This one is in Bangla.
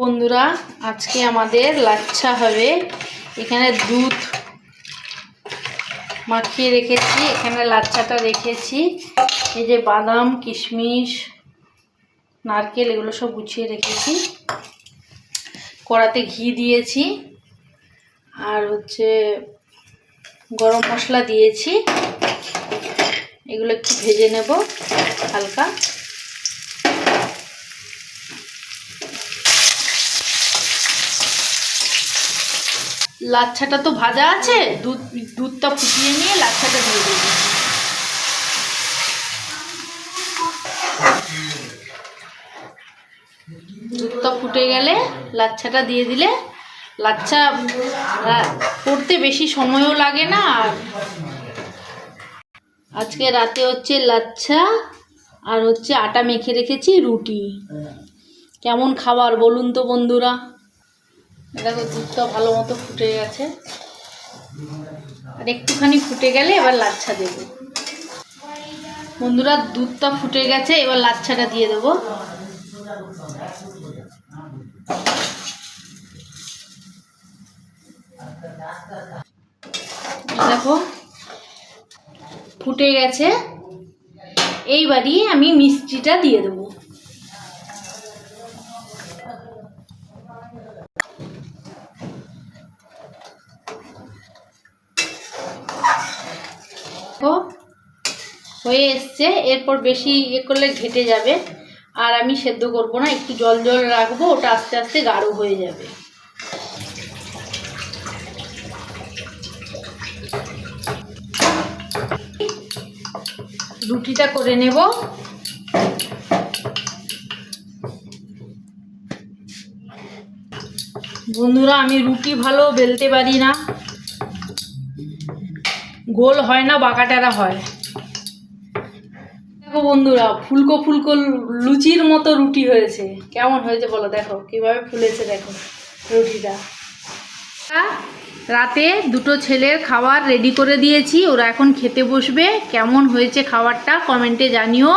বন্ধুরা, আজকে আমাদের লাচ্ছা হবে। এখানে দুধ মাখিয়ে রেখেছি, এখানে লাচ্ছাটা রেখেছি। এই যে বাদাম, কিশমিশ, নারকেল এগুলো সব গুছিয়ে রেখেছি। কড়াতে ঘি দিয়েছি আর গরম মশলা দিয়েছি। এগুলো একটু ভেজে নেব হালকা। লাচ্ছাটা তো ভাজা আছে, দুধটা ফুটিয়ে নিয়ে লাচ্ছাটা দিয়ে দেবো। দুধটা ফুটে গেলে লাচ্ছাটা দিয়ে দিলে লাচ্ছা করতে বেশি সময়ও লাগে না। আর আজকে রাতে লাচ্ছা আর আটা মেখে রেখেছি রুটি। কেমন খাবার বলুন তো বন্ধুরা। দেখো দুধটা ভালো মতো ফুটে গেছে, আর একটুখানি ফুটে গেলে এবার লাচ্ছা দেব। বন্ধুরা, দুধটা ফুটে গেছে, এবার লাচ্ছাটা দিয়ে দেবো। দেখো ফুটে গেছে, এইবারই আমি মিষ্টিটা দিয়ে দেবো। হয়ে এসছে, এরপর বেশি করলে ঘেটে যাবে, আর আমি সেদ্ধ করবো না, একটু জল জল রাখবো, ওটা আস্তে আস্তে গাঢ় হয়ে যাবে। রুটিটা করে নেব। বন্ধুরা, আমি রুটি ভালো বেলতে পারি না, গোল হয় না, বাঁকাটেরা হয়। দেখো বন্ধুরা, ফুলকো ফুলকো লুচির মতো রুটি হয়েছে। কেমন হয়েছে বলো, দেখো কিভাবে ফুলেছে, দেখো রুটিটা। রাতে দুটো ছেলের খাবার রেডি করে দিয়েছি, ওরা এখন খেতে বসবে। কেমন হয়েছে খাবারটা কমেন্টে জানিও।